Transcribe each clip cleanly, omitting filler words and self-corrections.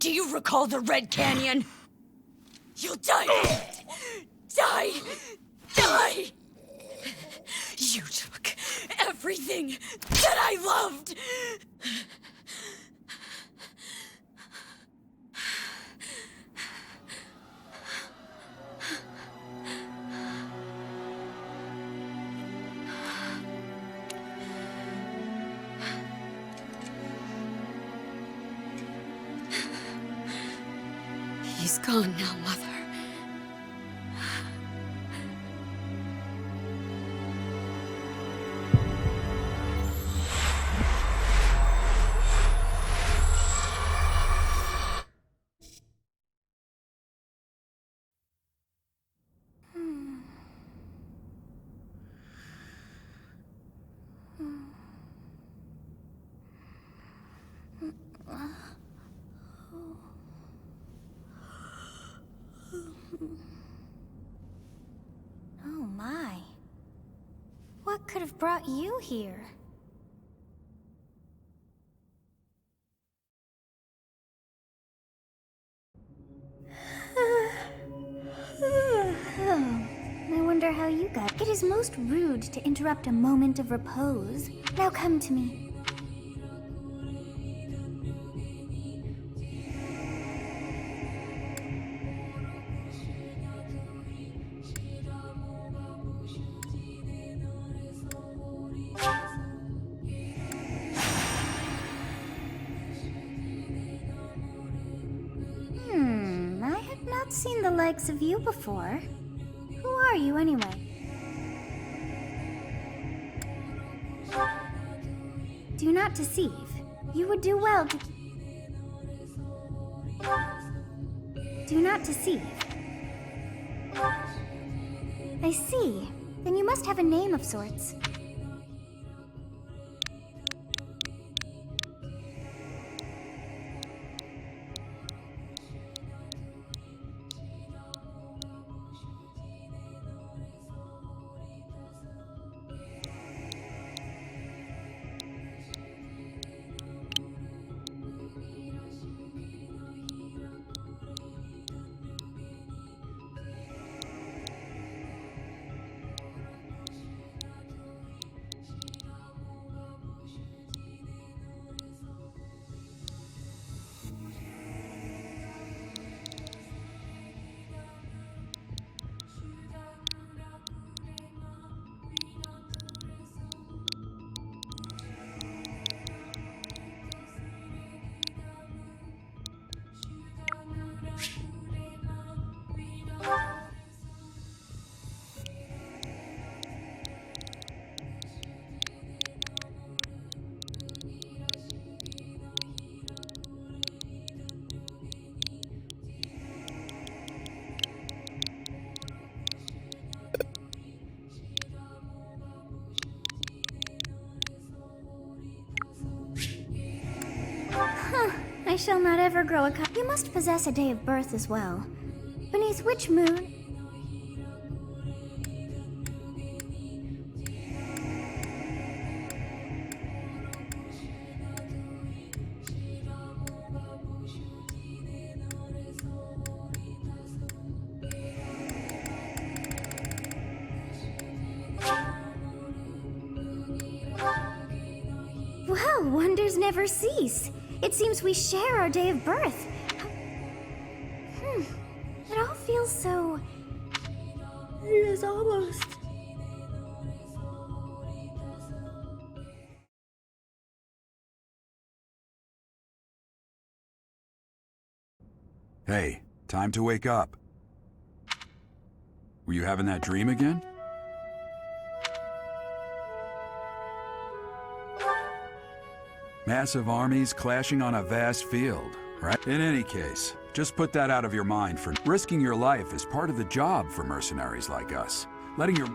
Do you recall the Red Canyon? You'll die! Die! Die! You took everything that I loved! He's gone now, Mother. could have brought you here? Oh, I wonder how you got. It is most rude to interrupt a moment of repose. Now come to me. I have not seen the likes of you before. Who are you anyway? Do not deceive. You would do well to... Do not deceive. I see. Then you must have a name of sorts. I shall not ever grow a You must possess a day of birth as well. Beneath which moon? Well, wonders never cease. It seems we share our day of birth. It all feels so... It is almost... Hey, time to wake up. Were you having that dream again? Massive armies clashing on a vast field, right? In any case, just put that out of your mind for risking your life is part of the job for mercenaries like us. Letting your...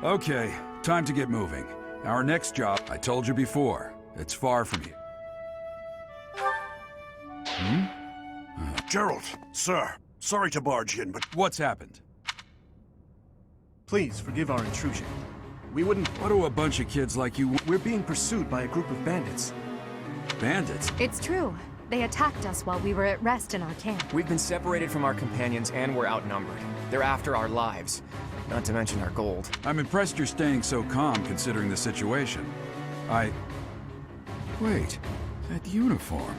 Okay, time to get moving. Our next job, I told you before, it's far from you. Gerald, sir, sorry to barge in, but... What's happened? Please forgive our intrusion. We wouldn't... What do a bunch of kids like you... We're being pursued by a group of bandits. Bandits? It's true. They attacked us while we were at rest in our camp. We've been separated from our companions and we're outnumbered. They're after our lives, not to mention our gold. I'm impressed you're staying so calm considering the situation. Wait, that uniform.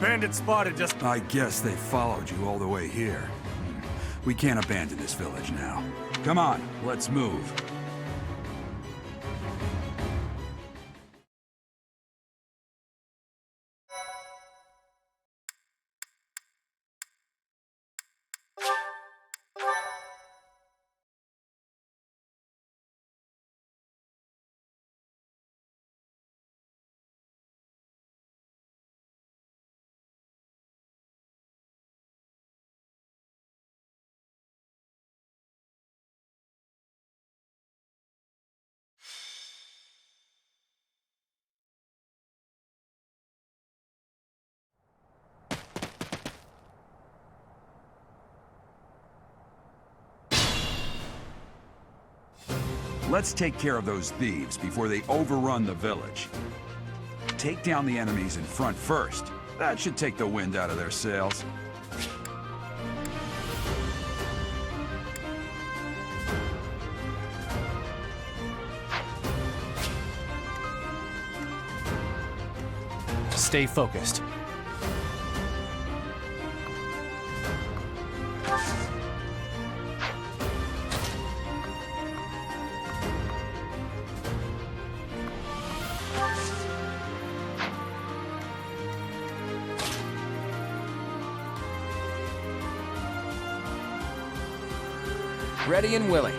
Bandit spotted just... I guess they followed you all the way here. We can't abandon this village now. Come on, let's move. Let's take care of those thieves before they overrun the village. Take down the enemies in front first. That should take the wind out of their sails. Stay focused. Ready and willing.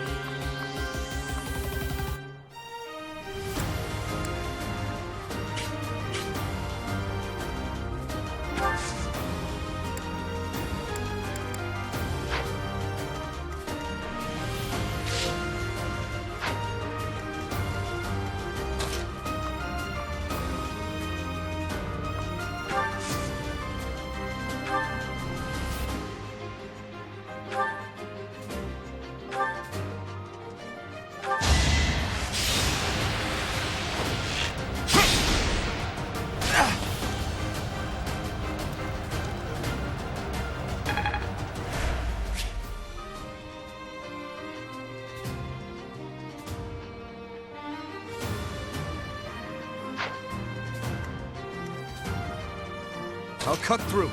I'll cut through.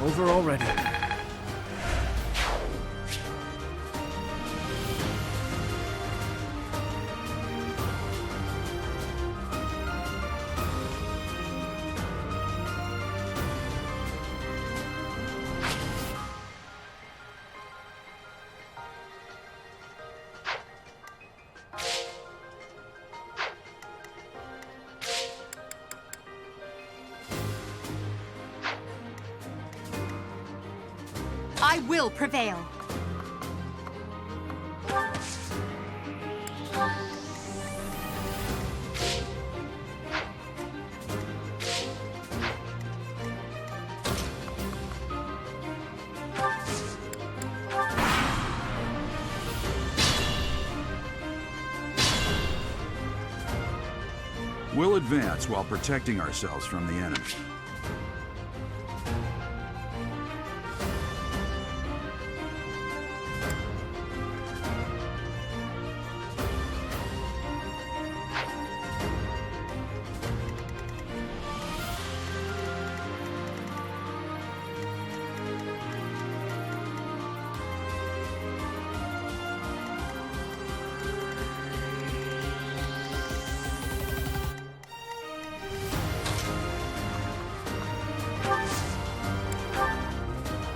Over already. I will prevail. We'll advance while protecting ourselves from the enemy.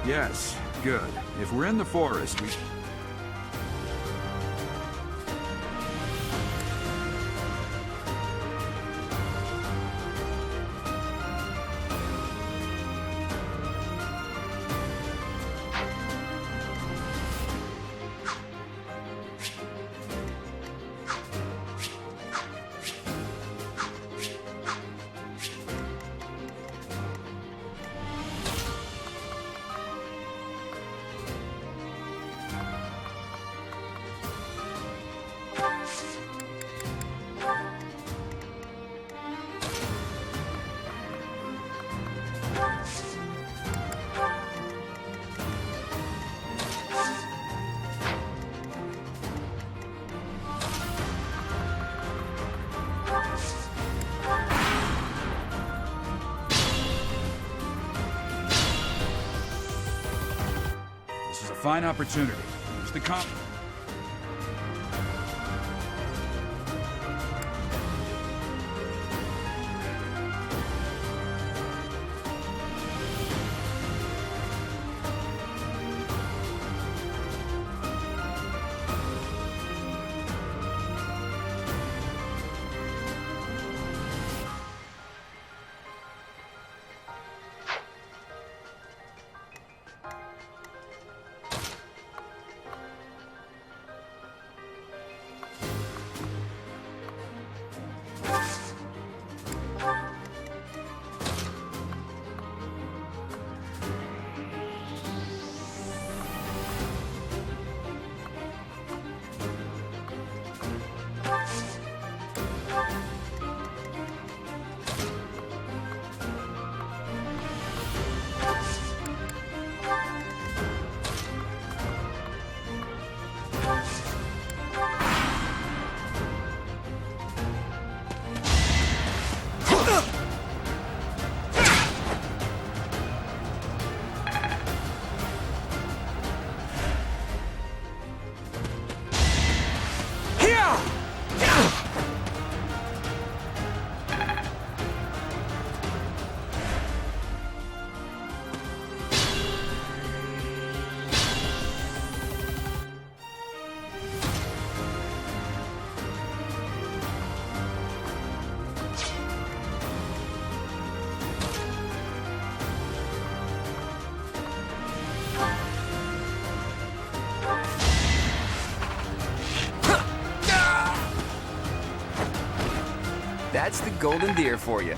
Yes, good. If we're in the forest, we... This is a fine opportunity. Use the comp... That's the golden deer for you.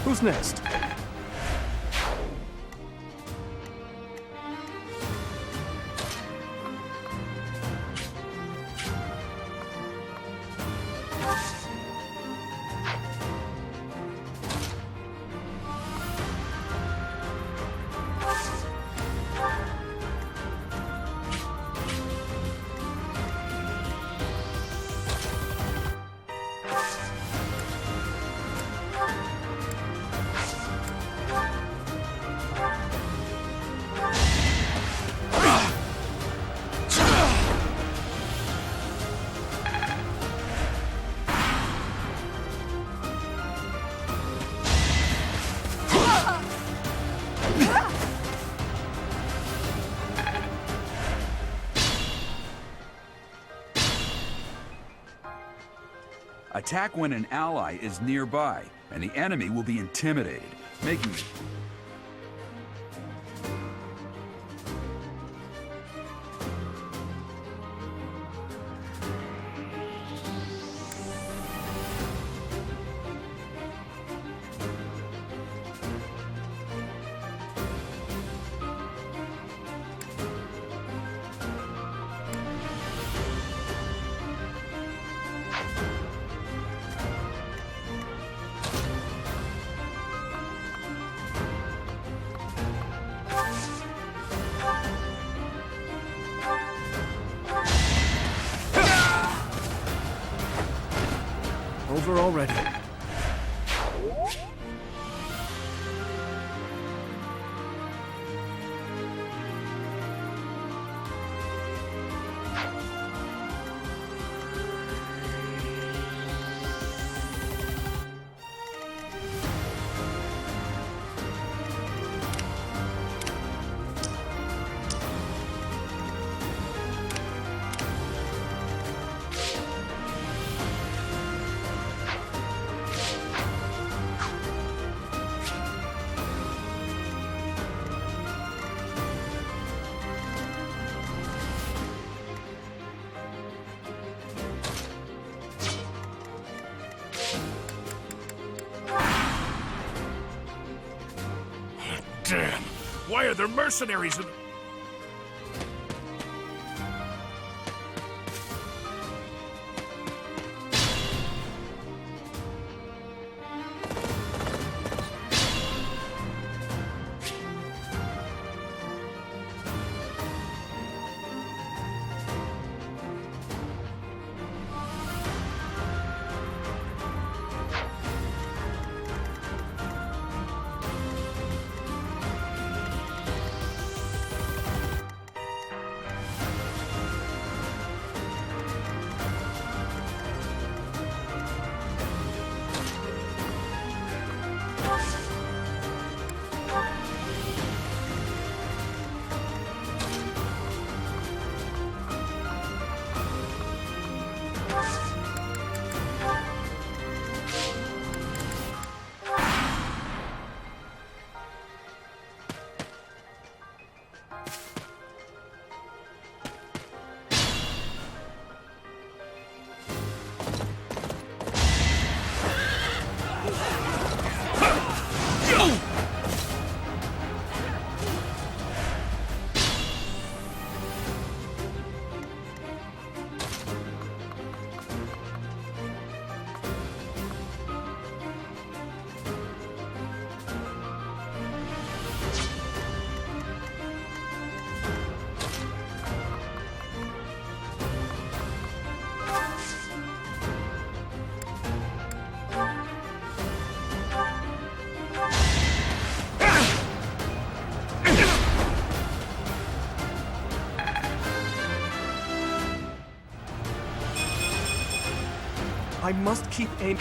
Who's next? Attack when an ally is nearby, and the enemy will be intimidated, making it... Over already. Damn! Why are there mercenaries in... I must keep aim.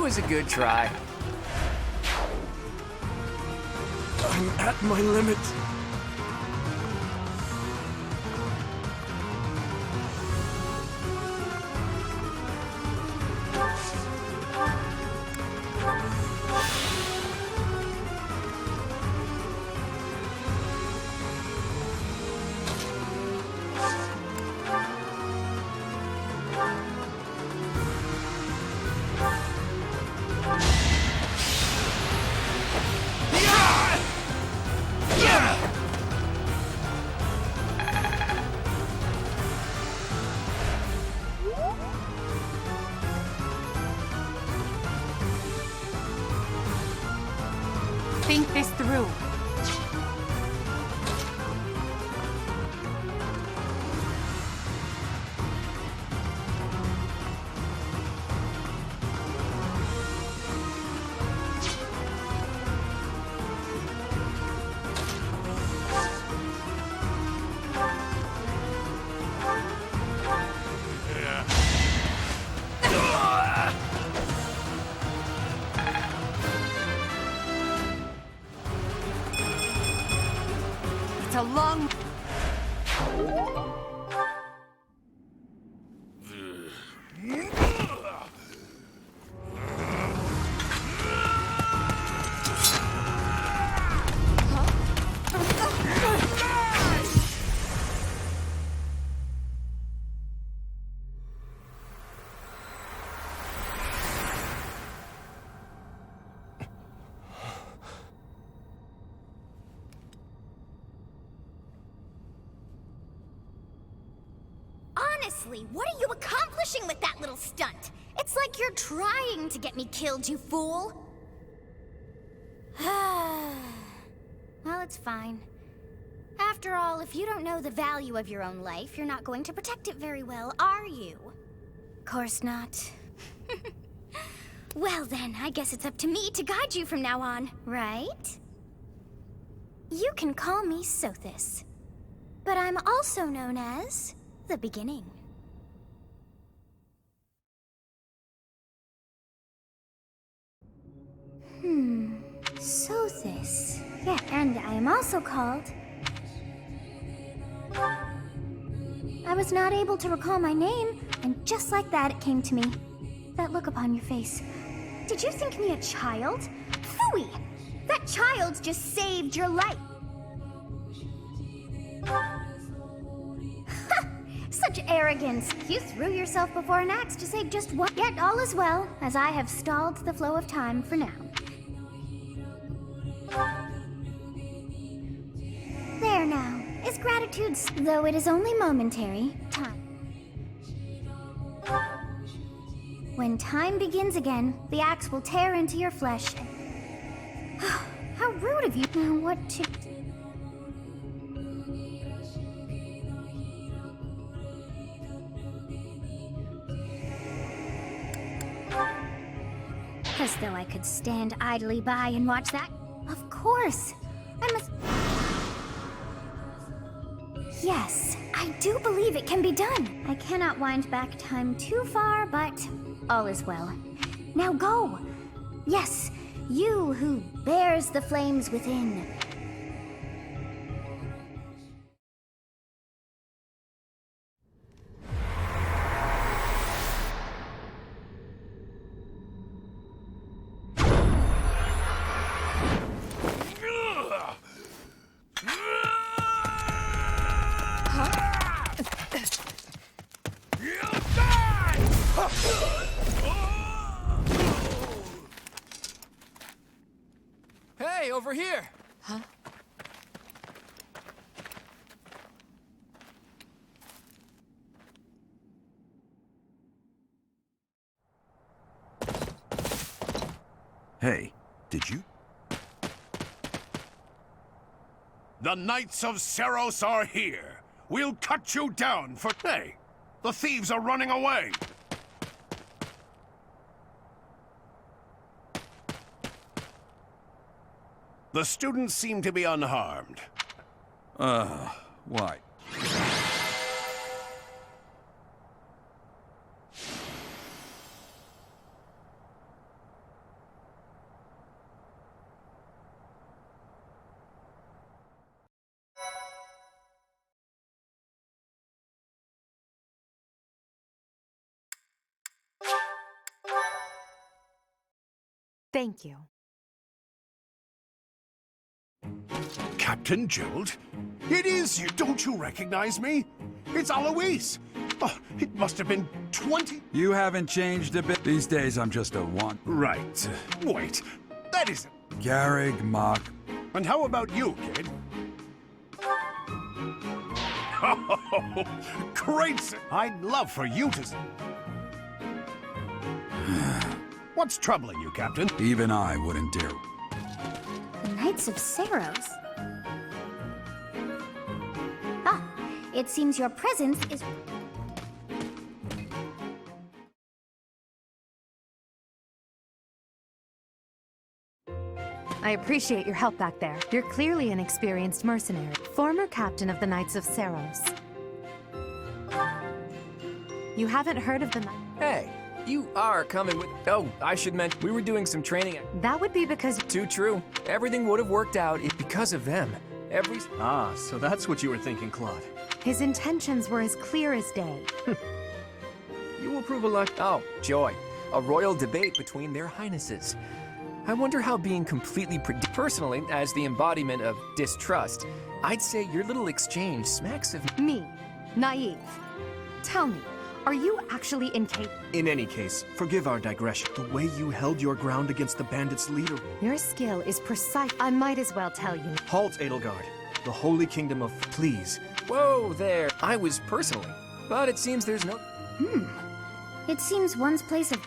was a good try. I'm at my limit. Think this through. It's a long... Honestly, what are you accomplishing with that little stunt? It's like you're trying to get me killed, you fool. Well, it's fine. After all, if you don't know the value of your own life, you're not going to protect it very well, are you? Course not. Well then, I guess it's up to me to guide you from now on, right? You can call me Sothis, but I'm also known as the Beginning. Sothis. Yeah, and I am also called... I was not able to recall my name, and just like that it came to me. That look upon your face. Did you think me a child? Phooey! That child just saved your life! Such arrogance! You threw yourself before an axe to save just one. Yet all is well, as I have stalled the flow of time for now. There now. Is gratitude's, though it is only momentary, time. When time begins again, the axe will tear into your flesh. How rude of you. Now what to... As though I could stand idly by and watch that. Of course. I must... Yes, I do believe it can be done. I cannot wind back time too far, but all is well. Now go. Yes, you who bears the flames within. Hey, over here! Huh? Hey, did you? The Knights of Seros are here. We'll cut you down for... Hey, the thieves are running away. The students seem to be unharmed. Why? Thank you. Captain Gerald? It is you. Don't you recognize me? It's Alois. Oh, it must have been 20... You haven't changed a bit. These days, I'm just a want. Right. Wait. That isn't... Garrig Mach. And how about you, kid? Oh, great! I'd love for you to... What's troubling you, Captain? Even I wouldn't dare. The Knights of Saros. Ah, it seems your presence is... I appreciate your help back there. You're clearly an experienced mercenary. Former captain of the Knights of Saros. You haven't heard of the Knights? Hey, you are coming with... Oh, I should mention, we were doing some training. That would be because... Too true. Everything would have worked out if because of them. Ah, so that's what you were thinking, Claude. His intentions were as clear as day. You will prove a lot. Oh, joy. A royal debate between their highnesses. I wonder how being completely personally, as the embodiment of distrust, I'd say your little exchange smacks of... Me, naive. Tell me, are you actually incapable? In any case, forgive our digression. The way you held your ground against the bandits' leader... Your skill is precise. I might as well tell you. Halt, Edelgard. The Holy Kingdom of... Please. Whoa there. I was personally. But it seems there's no... It seems one's place of...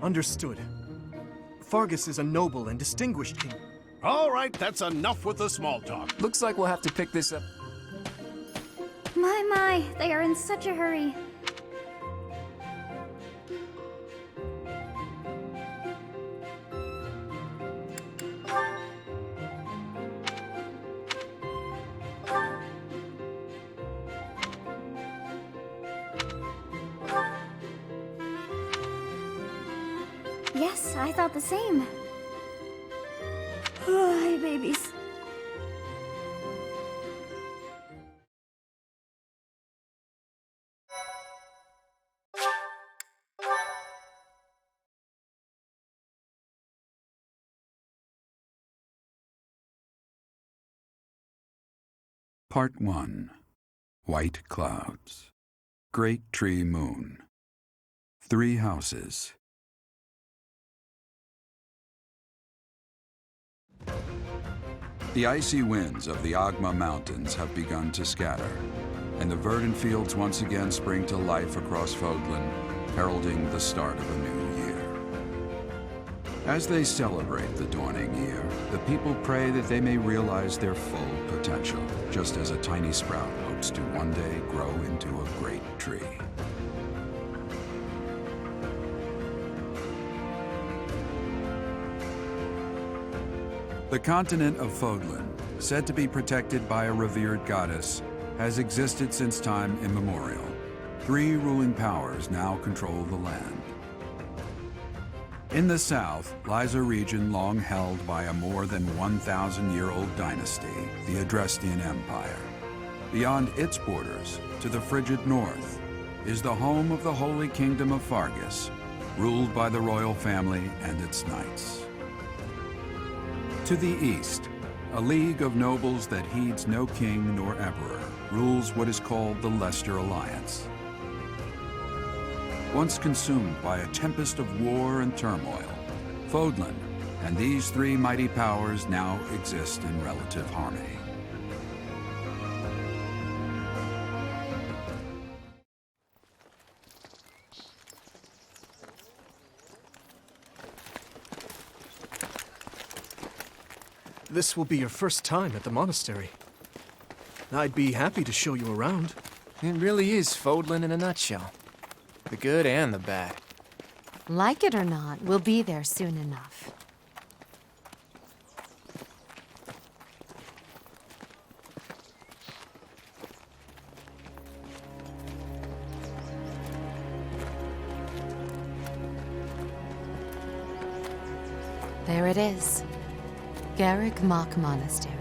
Understood. Fargus is a noble and distinguished king. All right, that's enough with the small talk. Looks like we'll have to pick this up. My, they are in such a hurry. Yes, I thought the same. Oh, hi, babies. Part 1. White Clouds. Great Tree Moon. 3 houses. The icy winds of the Agma Mountains have begun to scatter, and the verdant fields once again spring to life across Fodlan, heralding the start of a new year. As they celebrate the dawning year, the people pray that they may realize their full potential, just as a tiny sprout hopes to one day grow into a great tree. The continent of Fodlan, said to be protected by a revered goddess, has existed since time immemorial. 3 ruling powers now control the land. In the south lies a region long held by a more than 1,000-year-old dynasty, the Adrestian Empire. Beyond its borders, to the frigid north, is the home of the Holy Kingdom of Fargus, ruled by the royal family and its knights. To the east, a league of nobles that heeds no king nor emperor rules what is called the Leicester Alliance. Once consumed by a tempest of war and turmoil, Fodlan and these 3 mighty powers now exist in relative harmony. This will be your first time at the monastery. I'd be happy to show you around. It really is Fodlan in a nutshell. The good and the bad. Like it or not, we'll be there soon enough. There it is. Garrick Mock Monastery.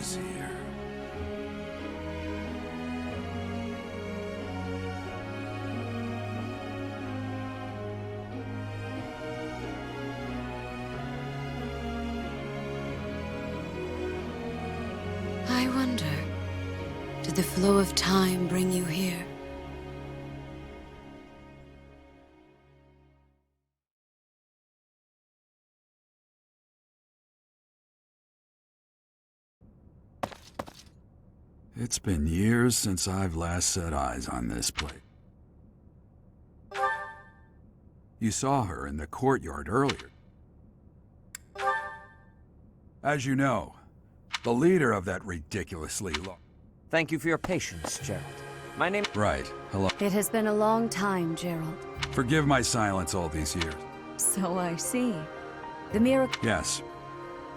Is here. I wonder, did the flow of time bring you here? It's been years since I've last set eyes on this place. You saw her in the courtyard earlier. As you know, the leader of that ridiculously long... Thank you for your patience, Gerald. My name... Right. Hello. It has been a long time, Gerald. Forgive my silence all these years. So I see. The miracle... Yes.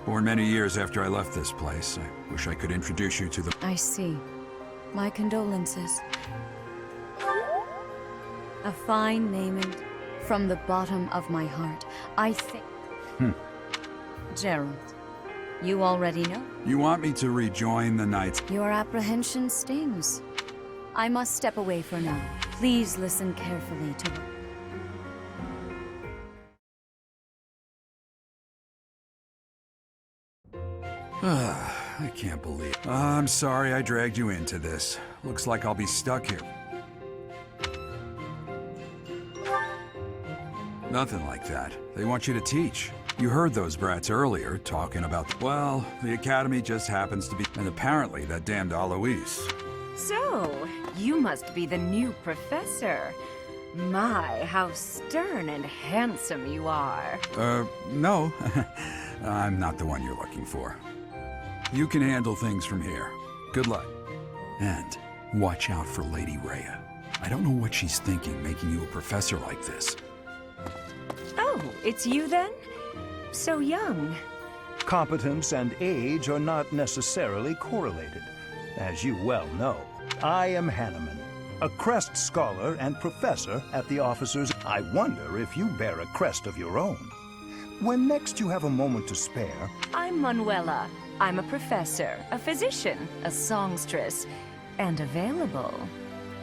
Born many years after I left this place. I wish I could introduce you to the... I see. My condolences. A fine naming from the bottom of my heart. I think... Gerald, you already know. You want me to rejoin the Knights? Your apprehension stings. I must step away for now. Please listen carefully to... I can't believe... I'm sorry I dragged you into this. Looks like I'll be stuck here. Nothing like that. They want you to teach. You heard those brats earlier talking about... Well, the academy just happens to be... And apparently that damned Alois. So, you must be the new professor. My, how stern and handsome you are. No. I'm not the one you're looking for. You can handle things from here. Good luck. And watch out for Lady Rhea. I don't know what she's thinking making you a professor like this. Oh, it's you then? So young. Competence and age are not necessarily correlated, as you well know. I am Hanneman, a crest scholar and professor at the officers. I wonder if you bear a crest of your own. When next you have a moment to spare... I'm Manuela. I'm a professor, a physician, a songstress, and available.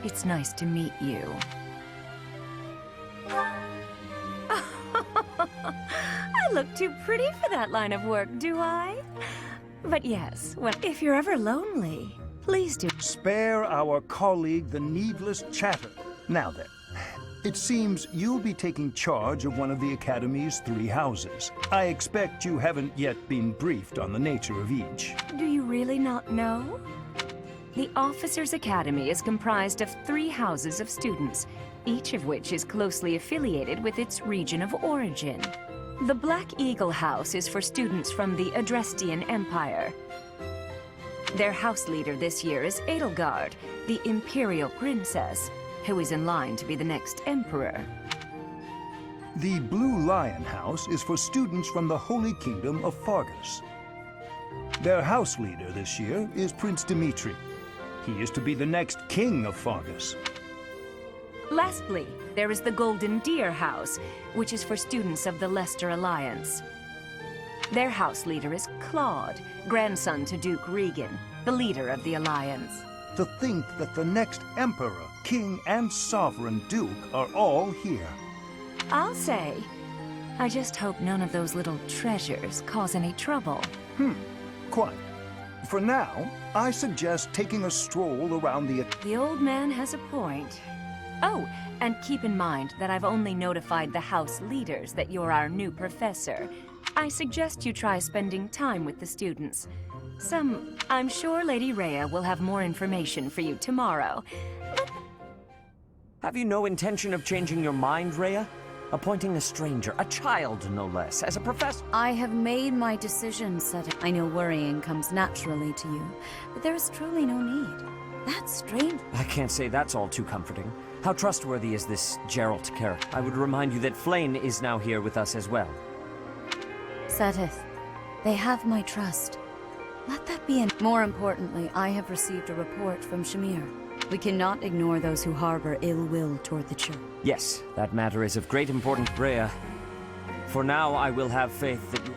It's nice to meet you. I look too pretty for that line of work, do I? But yes, if you're ever lonely, please do. Spare our colleague the needless chatter. Now then, it seems you'll be taking charge of one of the Academy's 3 houses. I expect you haven't yet been briefed on the nature of each. Do you really not know? The Officers' Academy is comprised of 3 houses of students, each of which is closely affiliated with its region of origin. The Black Eagle House is for students from the Adrestian Empire. Their house leader this year is Edelgard, the Imperial Princess, who is in line to be the next Emperor. The Blue Lion House is for students from the Holy Kingdom of Fargus. Their house leader this year is Prince Dimitri. He is to be the next king of Fargus. Lastly, there is the Golden Deer House, which is for students of the Leicester Alliance. Their house leader is Claude, grandson to Duke Regan, the leader of the Alliance. To think that the next Emperor, King, and Sovereign Duke are all here. I'll say, I just hope none of those little treasures cause any trouble. Quite. For now, I suggest taking a stroll around the... The old man has a point. Oh, and keep in mind that I've only notified the house leaders that you're our new professor. I suggest you try spending time with the students. I'm sure Lady Rhea will have more information for you tomorrow. Have you no intention of changing your mind, Rhea? Appointing a stranger, a child no less, as a professor? I have made my decision, Seta. I know worrying comes naturally to you, but there is truly no need. That's strange. I can't say that's all too comforting. How trustworthy is this Geralt character? I would remind you that Flayn is now here with us as well. Seteth, they have my trust. Let that be an... More importantly, I have received a report from Shamir. We cannot ignore those who harbor ill will toward the Church. Yes, that matter is of great importance, Rhea. For now, I will have faith that you...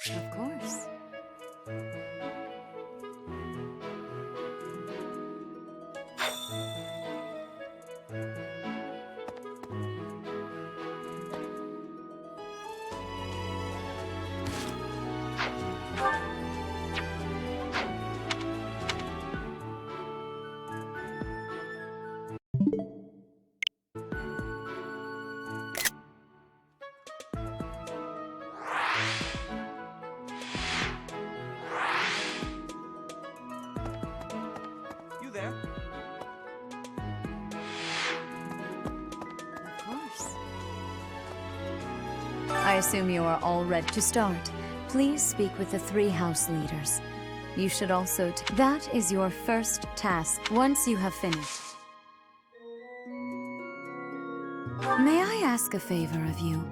Of course. You there? Of course. I assume you are all ready to start. Please speak with the 3 house leaders. You should also... That is your first task. Once you have finished. May I ask a favor of you?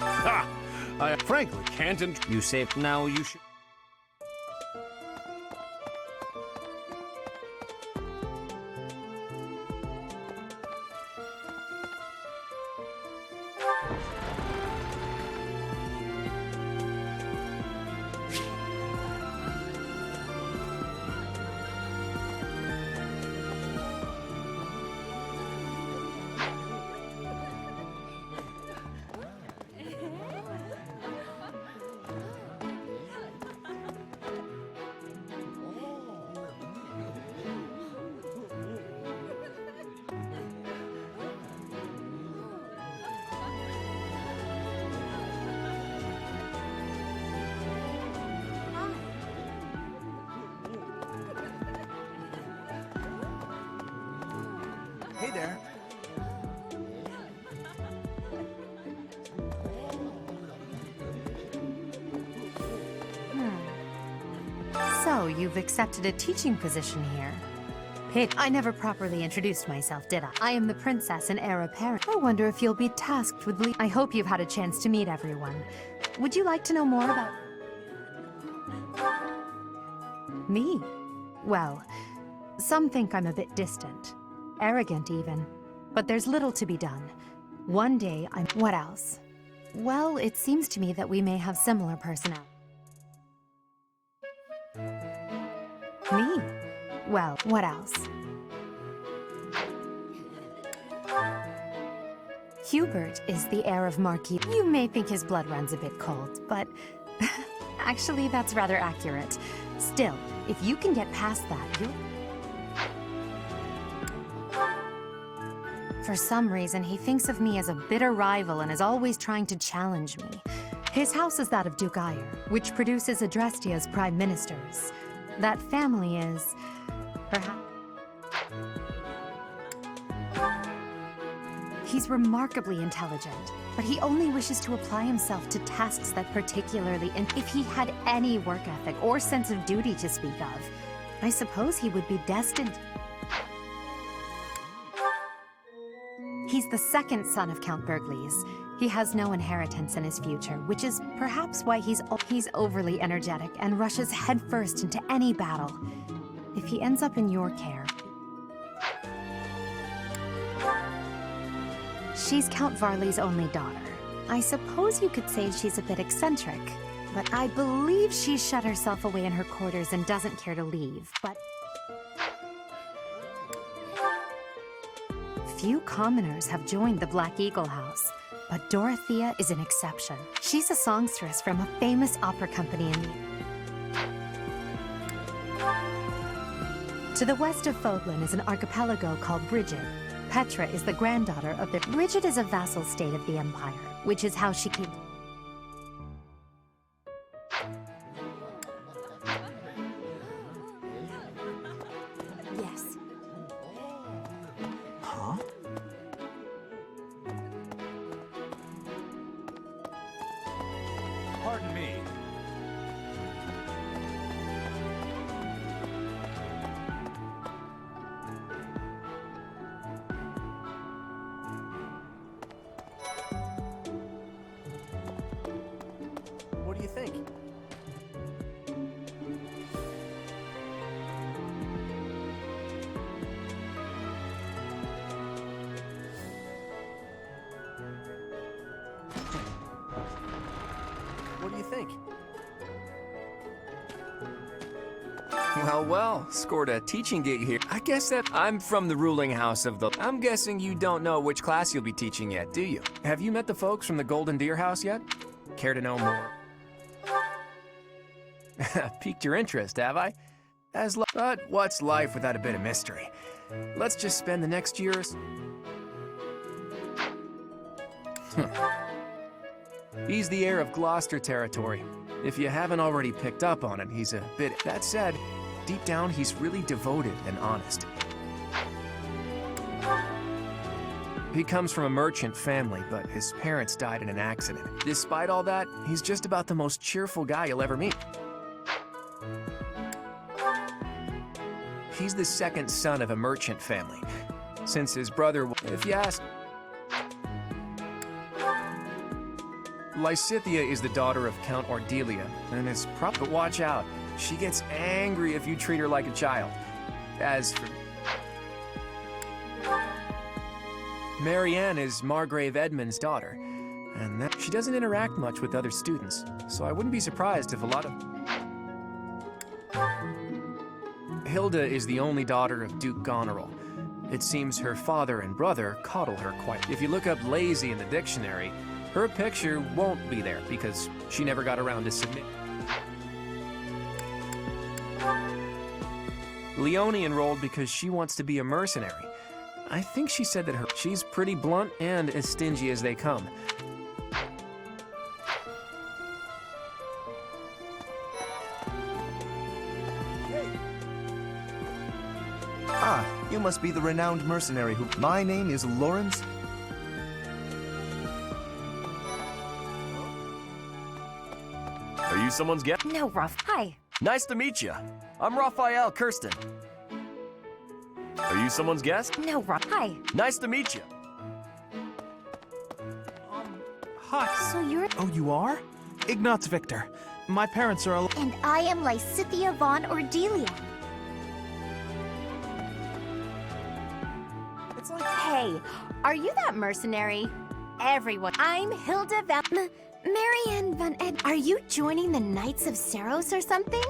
Ha! I frankly can't You say now you should... Hey there. So, you've accepted a teaching position here. Pit, I never properly introduced myself, did I? I am the princess and heir apparent. I wonder if you'll be tasked with I hope you've had a chance to meet everyone. Would you like to know more about... me? Well, some think I'm a bit distant. Arrogant, even. But there's little to be done. One day, I'm... What else? Well, it seems to me that we may have similar personnel. Me? Well, what else? Hubert is the heir of Marquis. You may think his blood runs a bit cold, but actually that's rather accurate. Still, if you can get past that, you'll... For some reason, he thinks of me as a bitter rival and is always trying to challenge me. His house is that of Duke Eyre, which produces Adrestia's prime ministers. That family is... perhaps... He's remarkably intelligent, but he only wishes to apply himself to tasks that particularly... If he had any work ethic or sense of duty to speak of, I suppose he would be destined... He's the second son of Count Bergles. He has no inheritance in his future, which is perhaps why he's overly energetic and rushes headfirst into any battle. If he ends up in your care... She's Count Varley's only daughter. I suppose you could say she's a bit eccentric, but I believe she's shut herself away in her quarters and doesn't care to leave, but... Few commoners have joined the Black Eagle House, but Dorothea is an exception. She's a songstress from a famous opera company in To the west of Fodlan is an archipelago called Brigid. Petra is the granddaughter of the... Brigid is a vassal state of the Empire, which is how she came... Yes. Huh? Pardon me. What do you think? What do you think? Well, scored a teaching gig here. I guess that I'm from the ruling house of the... I'm guessing you don't know which class you'll be teaching yet, do you? Have you met the folks from the Golden Deer House yet? Care to know more? Piqued your interest, have I? But what's life without a bit of mystery? Let's just spend the next years... He's the heir of Gloucester territory. If you haven't already picked up on it, he's a bit... That said, deep down, he's really devoted and honest. He comes from a merchant family, but his parents died in an accident. Despite all that, he's just about the most cheerful guy you'll ever meet. He's the second son of a merchant family. Since his brother... If you ask... Lysithea is the daughter of Count Ordelia, and is But watch out, she gets angry if you treat her like a child. As for... Marianne is Margrave Edmund's daughter, and that she doesn't interact much with other students, so I wouldn't be surprised if a lot of... Hilda is the only daughter of Duke Goneril. It seems her father and brother coddle her quite... If you look up lazy in the dictionary, her picture won't be there because she never got around to submit. Leone enrolled because she wants to be a mercenary. I think she said that she's pretty blunt and as stingy as they come. Ah, you must be the renowned mercenary who... My name is Lawrence. Are you someone's guest? No, Ruff. Hi. Nice to meet you. I'm Raphael Kirsten. Are you someone's guest? No, Ruff. Hi. Nice to meet you. Hi. So you're... Oh, you are? Ignatz Victor. My parents are... And I am Lysithia von Ordelia. It's like... Hey, are you that mercenary? Everyone. I'm Hilda Val... Marianne von Ed... Are you joining the Knights of Saros or something?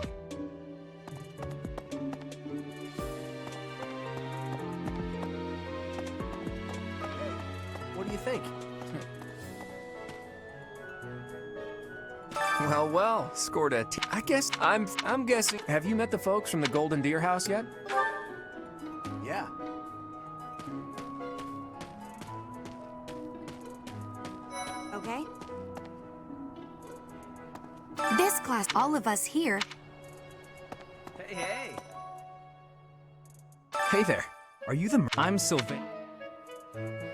What do you think? Well, well, scored a I guess I'm guessing. Have you met the folks from the Golden Deer House yet? Yeah. Okay. This class, all of us here. Hey, hey. Hey there. Are you the... I'm Sylvain. Hey.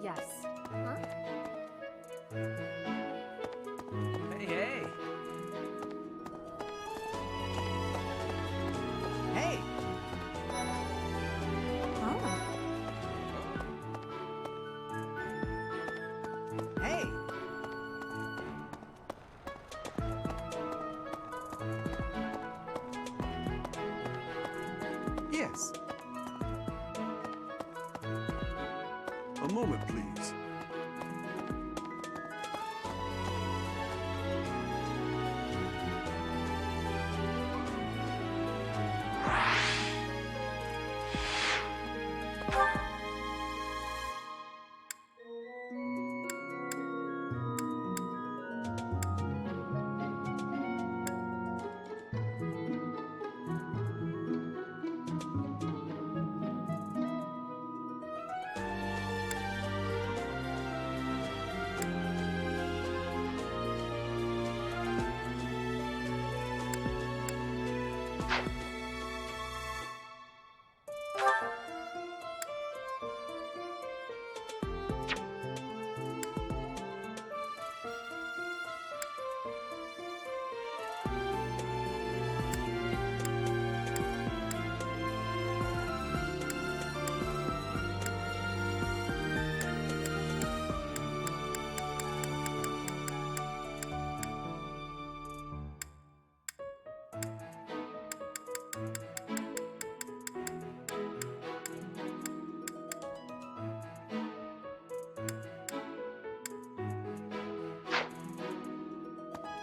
Yes. Hey, hey. Hey. Oh. Hey. Yes. A moment, please.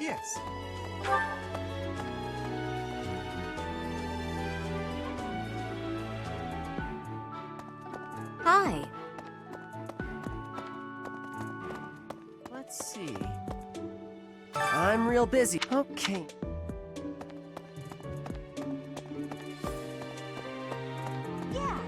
Yes. Hi. Let's see. I'm real busy. Okay. Yeah.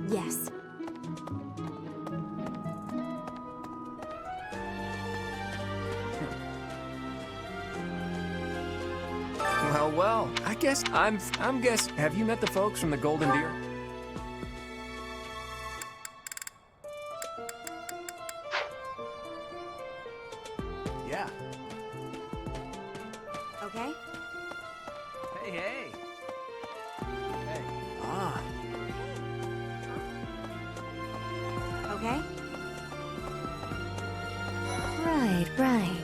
Yes. Well, I guess I'm guess. Have you met the folks from the Golden Deer? Yeah. Okay. Hey, hey. Hey. Ah. Okay. Right.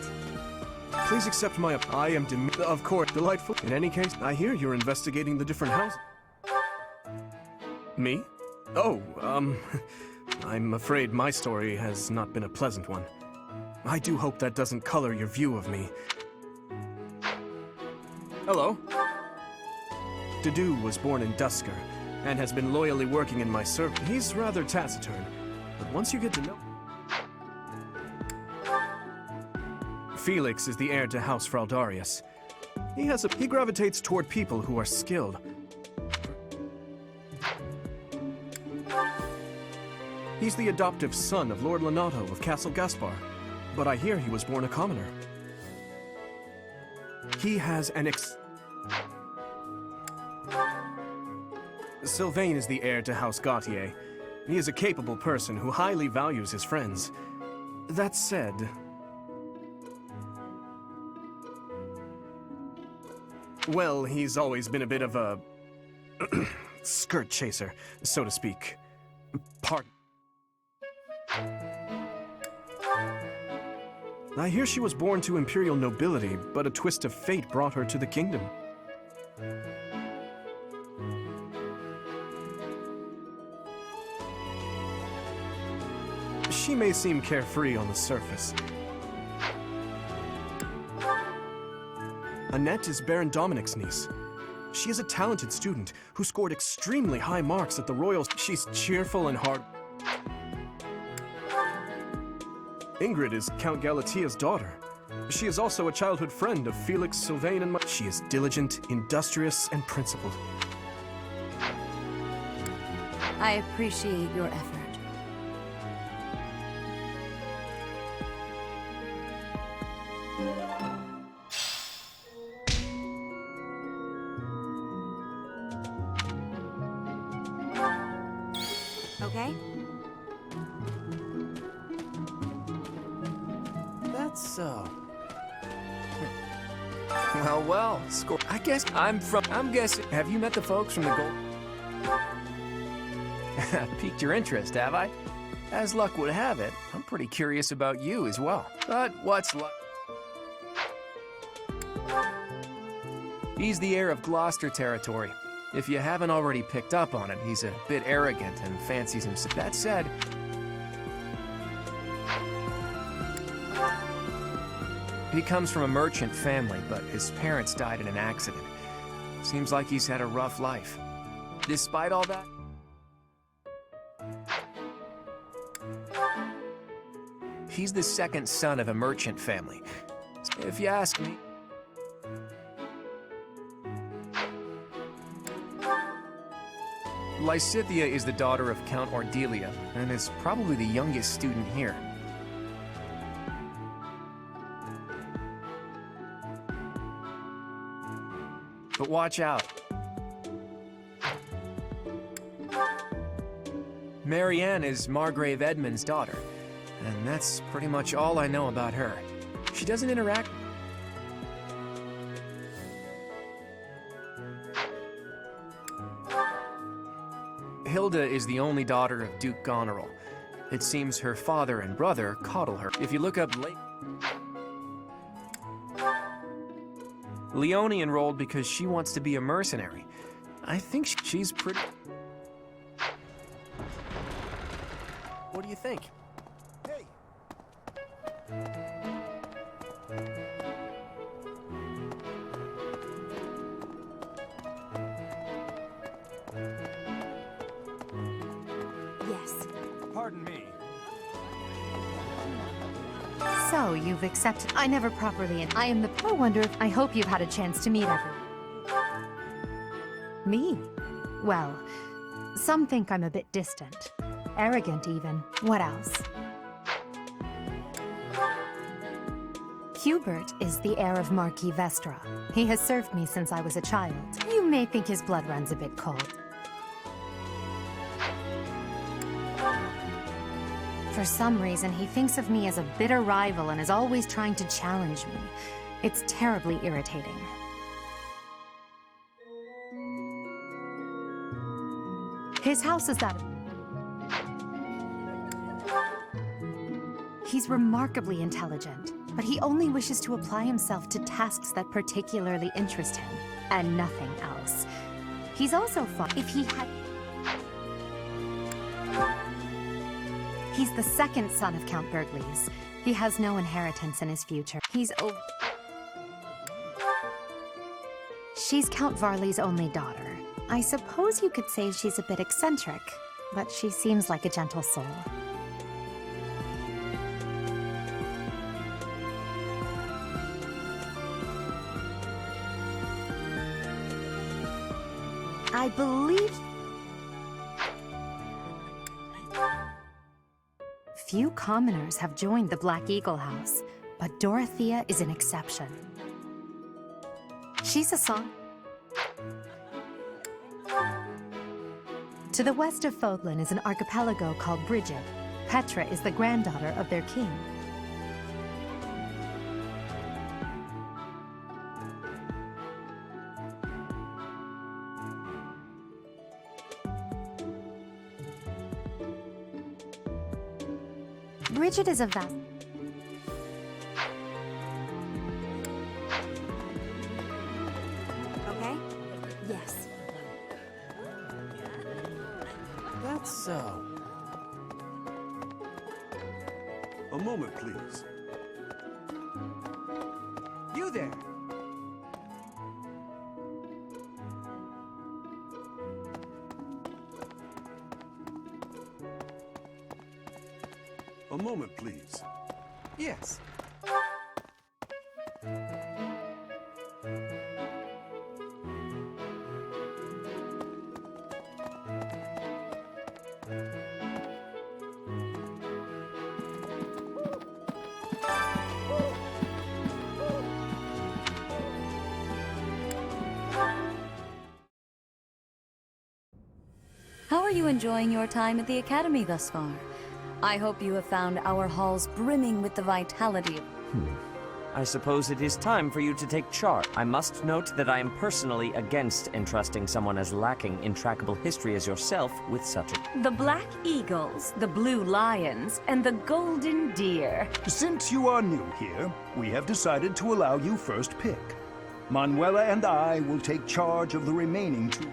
Please accept my... I am of course, delightful. In any case, I hear you're investigating the different houses. Me? Oh, I'm afraid my story has not been a pleasant one. I do hope that doesn't color your view of me. Hello. Dedu was born in Dusker, and has been loyally working in my service. He's rather taciturn, but once you get to know... Felix is the heir to House Fraldarius. He gravitates toward people who are skilled. He's the adoptive son of Lord Lenato of Castle Gaspar, but I hear he was born a commoner. He has an Sylvain is the heir to House Gautier. He is a capable person who highly values his friends. That said... Well, he's always been a bit of a... skirt chaser, so to speak. Pardon. I hear she was born to imperial nobility, but a twist of fate brought her to the kingdom. She may seem carefree on the surface. Annette is Baron Dominic's niece. She is a talented student who scored extremely high marks at the Royals. She's cheerful and hard. Ingrid is Count Galatia's daughter. She is also a childhood friend of Felix, Sylvain, and She is diligent, industrious, and principled. I appreciate your effort. Okay? That's so. Well, score. I guess I'm guessing. Have you met the folks from the Gold? Piqued your interest, have I? As luck would have it, I'm pretty curious about you as well. But what's luck? He's the heir of Gloucester territory. If you haven't already picked up on it, he's a bit arrogant and fancies himself. That said, he comes from a merchant family, but his parents died in an accident. Seems like he's had a rough life. Despite all that, he's the second son of a merchant family. If you ask me, Lysithea is the daughter of Count Ordelia, and is probably the youngest student here. But watch out. Marianne is Margrave Edmund's daughter, and that's pretty much all I know about her. She doesn't interact. Hilda is the only daughter of Duke Goneril. It seems her father and brother coddle her. If you look up Leone enrolled because she wants to be a mercenary. I think she's pretty... What do you think? Hey. Yes. Pardon me. So, you've accepted. I never properly. I am the. I wonder if. I hope you've had a chance to meet everyone. Me? Well, Some think I'm a bit distant. Arrogant, even. What else? Hubert is the heir of Marquis Vestra. He has served me since I was a child. You may think his blood runs a bit cold. For some reason, he thinks of me as a bitter rival and is always trying to challenge me. It's terribly irritating. His house is that... He's remarkably intelligent, but he only wishes to apply himself to tasks that particularly interest him, and nothing else. He's also fun. If he had... He's the second son of Count Bergles. He has no inheritance in his future. She's Count Varley's only daughter. I suppose you could say she's a bit eccentric, but she seems like a gentle soul. I believe... Few commoners have joined the Black Eagle House, but Dorothea is an exception. She's a song... To the west of Fodlan is an archipelago called Brigid. Petra is the granddaughter of their king. Brigid is a vast... Okay? Yes. That's so. A moment, please. You there! A moment, please. Yes. How are you enjoying your time at the Academy thus far? I hope you have found our halls brimming with the vitality. I suppose it is time for you to take charge. I must note that I am personally against entrusting someone as lacking in trackable history as yourself with such a... The Black Eagles, the Blue Lions, and the Golden Deer. Since you are new here, we have decided to allow you first pick. Manuela and I will take charge of the remaining two.